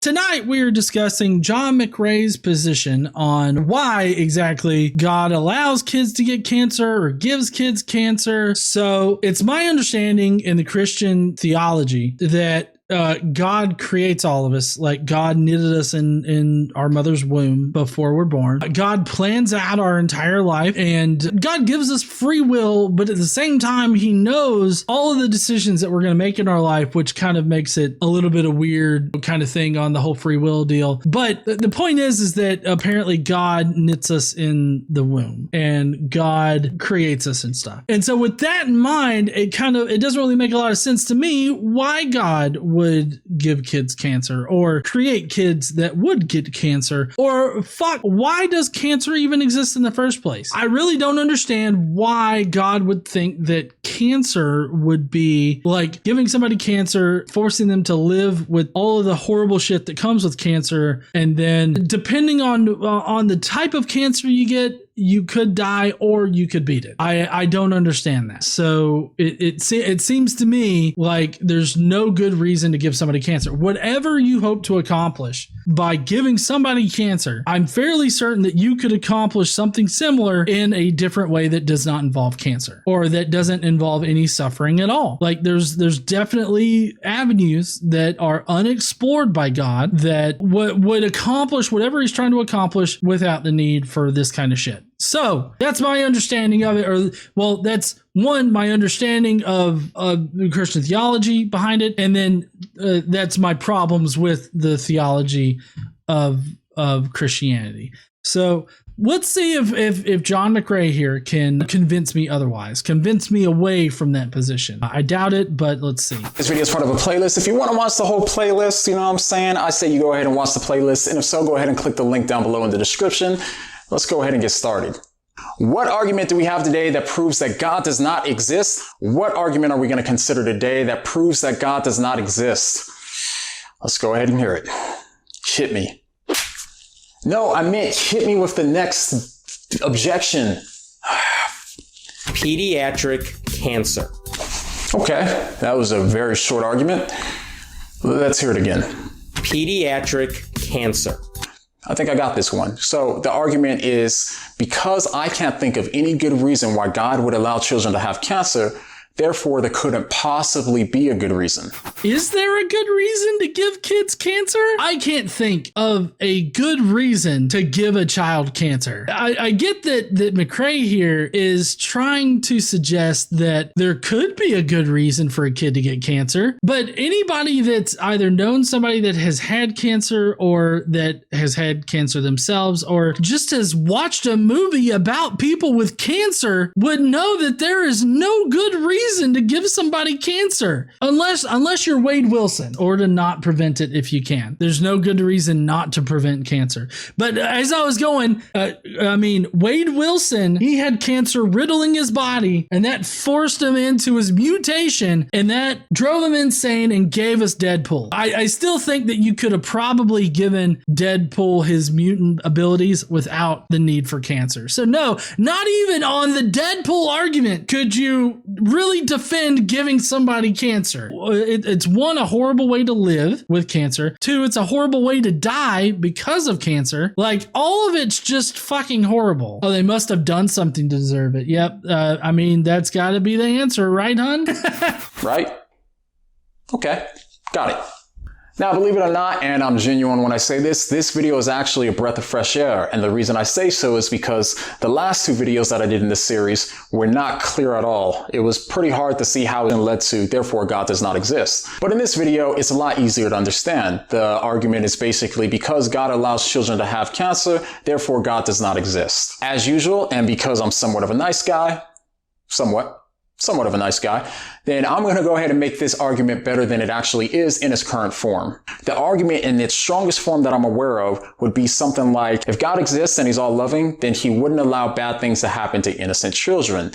Tonight, we are discussing Jon McCray's position on why exactly God allows kids to get cancer or gives kids cancer. So it's my understanding in the Christian theology that God creates all of us, like God knitted us in our mother's womb before we're born. God plans out our entire life, and God gives us free will, but at the same time, he knows all of the decisions that we're going to make in our life, which kind of makes it a little bit of weird kind of thing on the whole free will deal. But the point is that apparently God knits us in the womb and God creates us and stuff. And so with that in mind, it doesn't really make a lot of sense to me why God would give kids cancer or create kids that would get cancer, or why does cancer even exist in the first place? I really don't understand why God would think that cancer would be like giving somebody cancer, forcing them to live with all of the horrible shit that comes with cancer, and then depending on the type of cancer you get, you could die or you could beat it. I don't understand that. So it seems to me like there's no good reason to give somebody cancer. Whatever you hope to accomplish by giving somebody cancer, I'm fairly certain that you could accomplish something similar in a different way that does not involve cancer or that doesn't involve any suffering at all. Like there's definitely avenues that are unexplored by God that would accomplish whatever he's trying to accomplish without the need for this kind of shit. So that's my understanding of it, that's my understanding of Christian theology behind it, and then that's my problems with the theology of Christianity. So let's see if Jon McRae here can convince me otherwise, convince me away from that position. I doubt it, but let's see. This video is part of a playlist. If you want to watch the whole playlist, you know what I'm saying, I say you go ahead and watch the playlist, and if so, go ahead and click the link down below in the description. Let's go ahead and get started. What argument do we have today that proves that God does not exist? What argument are we going to consider today that proves that God does not exist? Let's go ahead and hear it. Hit me. No, I meant hit me with the next objection. Pediatric cancer. Okay, that was a very short argument. Let's hear it again. Pediatric cancer. I think I got this one. So the argument is, because I can't think of any good reason why God would allow children to have cancer, therefore there couldn't possibly be a good reason. Is there a good reason to give kids cancer? I can't think of a good reason to give a child cancer. I get that McRae here is trying to suggest that there could be a good reason for a kid to get cancer, but anybody that's either known somebody that has had cancer or that has had cancer themselves or just has watched a movie about people with cancer would know that there is no good reason to give somebody cancer unless you're Wade Wilson, or to not prevent it if you can. There's no good reason not to prevent cancer. But as I was going, Wade Wilson, he had cancer riddling his body, and that forced him into his mutation, and that drove him insane and gave us Deadpool. I still think that you could have probably given Deadpool his mutant abilities without the need for cancer. So no, not even on the Deadpool argument could you really defend giving somebody cancer. It's one, a horrible way to live with cancer. Two, it's a horrible way to die because of cancer. Like, all of it's just fucking horrible. Oh, they must have done something to deserve it. Yep. That's got to be the answer, right, hun? Right? Okay. Got it. Now, believe it or not, and I'm genuine when I say this video is actually a breath of fresh air. And the reason I say so is because the last two videos that I did in this series were not clear at all. It was pretty hard to see how it led to, therefore, God does not exist. But in this video, it's a lot easier to understand. The argument is basically, because God allows children to have cancer, therefore God does not exist. As usual, and because I'm somewhat of a nice guy, somewhat of a nice guy, then I'm going to go ahead and make this argument better than it actually is in its current form. The argument in its strongest form that I'm aware of would be something like, if God exists and he's all loving, then he wouldn't allow bad things to happen to innocent children.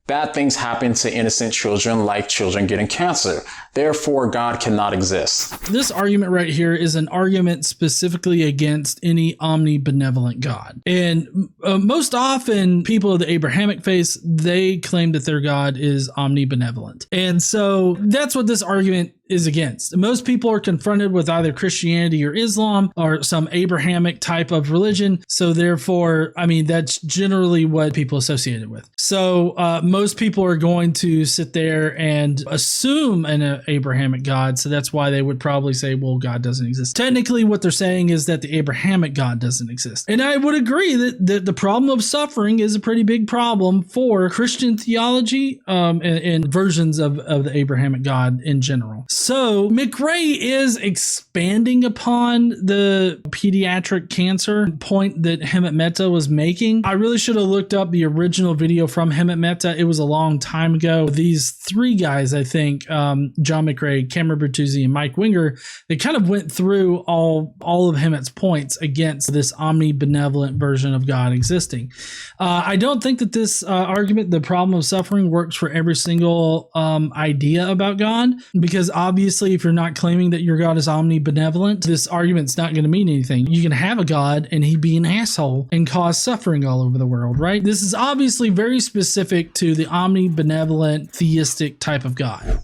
Bad things happen to innocent children, like children getting cancer. Therefore, God cannot exist. This argument right here is an argument specifically against any omnibenevolent God. And most often, people of the Abrahamic faith, they claim that their God is omnibenevolent. And so that's what this argument is against. Most people are confronted with either Christianity or Islam or some Abrahamic type of religion. So therefore, I mean, that's generally what people associate it with. So most people are going to sit there and assume an Abrahamic God. So that's why they would probably say, well, God doesn't exist. Technically, what they're saying is that the Abrahamic God doesn't exist. And I would agree that the problem of suffering is a pretty big problem for Christian theology and versions of the Abrahamic God in general. So McRae is expanding upon the pediatric cancer point that Hemant Mehta was making. I really should have looked up the original video from Hemant Mehta. It was a long time ago. These three guys, I think, Jon McCray, Cameron Bertuzzi, and Mike Winger, they kind of went through all of Hemant's points against this omnibenevolent version of God existing. I don't think that this argument, the problem of suffering, works for every single idea about God, because obviously if you're not claiming that your God is omnibenevolent, this argument's not going to mean anything. You can have a God and he be an asshole and cause suffering all over the world, right? This is obviously very specific to the omnibenevolent theistic type of God.